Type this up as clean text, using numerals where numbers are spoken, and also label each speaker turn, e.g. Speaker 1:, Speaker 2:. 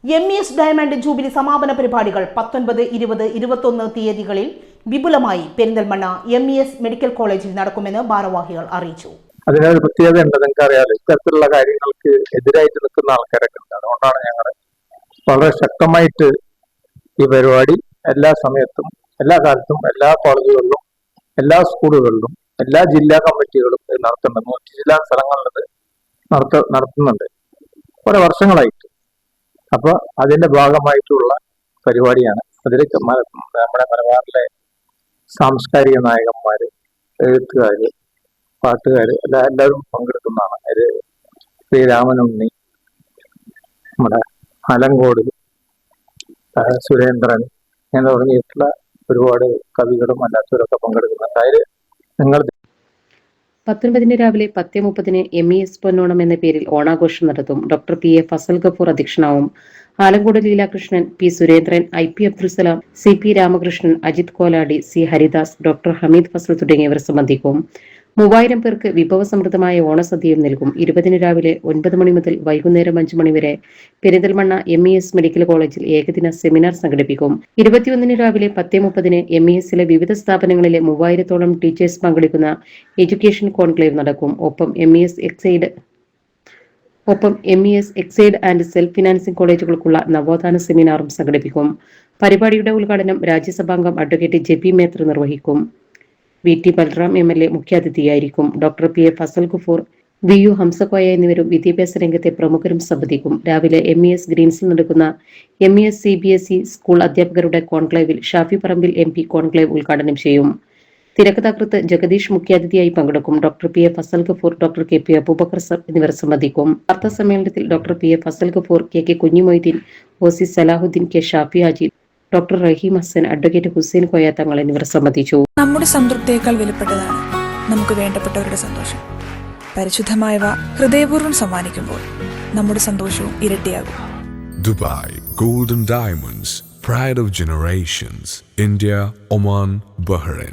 Speaker 1: MES diamond jubilee സമാപന പരിപാടികൾ 19, 20, 21 തീയതികളിൽ വിപുലമായി പെരിന്തൽമണ്ണ MES മെഡിക്കൽ കോളേജിൽ നടക്കുമെന്ന് ഭാരവാഹികൾ അറിയിച്ചു.
Speaker 2: അതിനൊരു പ്രത്യേകത ഉണ്ട്, നിങ്ങൾക്ക് അറിയാലോ, ഇത്തരത്തിലുള്ള കാര്യങ്ങൾക്ക് എതിരായിട്ട് നിൽക്കുന്ന ആൾക്കാരൊക്കെ ഉണ്ട്. അതുകൊണ്ടാണ് ഞങ്ങൾ വളരെ ശക്തമായിട്ട് ഈ പരിപാടി എല്ലാ സമയത്തും, എല്ലാ കാലത്തും, എല്ലാ കോളേജുകളിലും, എല്ലാ സ്കൂളുകളിലും, എല്ലാ ജില്ലാ കമ്മിറ്റികളും നടത്തുന്നുണ്ട്. 100 ജില്ലാ സ്ഥലങ്ങളിൽ നടത്തുന്നുണ്ട് കുറെ വർഷങ്ങളായിട്ട്. അപ്പൊ അതിന്റെ ഭാഗമായിട്ടുള്ള പരിപാടിയാണ്. അതിലേക്ക് നമ്മുടെ മലബാറിലെ സാംസ്കാരിക നായകന്മാര്, എഴുത്തുകാര്, പാട്ടുകാര് എല്ലാവരും പങ്കെടുക്കുന്നതാണ്. അത് ശ്രീരാമനുണ്ണി, നമ്മുടെ അലങ്കോട് സുരേന്ദ്രൻ അങ്ങനെ തുടങ്ങിയിട്ടുള്ള ഒരുപാട് കവികളും അല്ലാത്തവരൊക്കെ പങ്കെടുക്കുന്നുണ്ട്. അതിൽ നിങ്ങൾ
Speaker 3: 19 രാവിലെ 10:30 MES പൊന്നോണം എന്ന പേരിൽ ഓണാഘോഷം നടത്തും. ഡോക്ടർ PA ഫസൽ ഗഫൂർ അധ്യക്ഷനാവും. Alankode Leelakrishnan, P Surendran, IP Abdulsalam, CP Ramakrishnan, Ajith Koladi, C Haridas, doctor Hameed Fazal തുടങ്ങിയവർ സംബന്ധിക്കും. 3000 പേർക്ക് വിഭവസമൃദ്ധമായ ഓണസദ്യയും നൽകും. 20 രാവിലെ 9 മണി മുതൽ വൈകുന്നേരം 5 മണി വരെ പെരിന്തൽമണ്ണ MES മെഡിക്കൽ കോളേജിൽ ഏകദിന സെമിനാർ സംഘടിപ്പിക്കും. 21 രാവിലെ 10:30 MESലെ വിവിധ സ്ഥാപനങ്ങളിലെ 3000-ഓളം ടീച്ചേഴ്സ് പങ്കെടുക്കുന്ന എഡ്യൂക്കേഷൻ കോൺക്ലേവ് നടക്കും. ഒപ്പം MES എക്സൈഡ് ആൻഡ് സെൽഫ് ഫിനാൻസിംഗ് കോളേജുകൾക്കുള്ള നവോത്ഥാന സെമിനാറും സംഘടിപ്പിക്കും. പരിപാടിയുടെ ഉദ്ഘാടനം രാജ്യസഭാംഗം അഡ്വക്കേറ്റ് JP മേത്തർ നിർവഹിക്കും. VT ബൽറാം MLA മുഖ്യാതിഥിയായിരിക്കും. Doctor PA Fazal Gafoor, VU Hamsakoya എന്നിവരും വിദ്യാഭ്യാസ രംഗത്തെ പ്രമുഖരും സംബന്ധിക്കും. രാവിലെ MES ഗ്രീൻസിൽ നടക്കുന്ന MES CBSE സ്കൂൾ അധ്യാപകരുടെ കോൺക്ലേവിൽ ഷാഫി പറമ്പിൽ MP കോൺക്ലേവ് ഉദ്ഘാടനം ചെയ്യും. തിരക്കഥാകൃത്ത് ജഗദീഷ് മുഖ്യാതിഥിയായി പങ്കെടുക്കും. Doctor PA Fazal Gafoor, doctor KP Aboobacker എന്നിവർ സംബന്ധിക്കും. വാർത്താ സമ്മേളനത്തിൽ doctor PA Fazal Gafoor, KK Kunhimoideen, OC Salahuddin, K Shafi Haji, doctor Raheem Hassan, advocate Hussain Koya Thangal എന്നിവർ സംബന്ധിച്ചു.
Speaker 4: നമ്മുടെ സംതൃപ്തിയേക്കാൾ വിലപ്പെട്ടതാണ് നമുക്ക് വേണ്ടപ്പെട്ടവരുടെ സന്തോഷം. പരിശുദ്ധമായവ ഹൃദയപൂർവ്വം സമ്മാനിക്കുമ്പോൾ നമ്മുടെ സന്തോഷവും ഇരട്ടിയാകും.
Speaker 5: Dubai golden diamonds, pride of generations, India, Oman, Bahrain.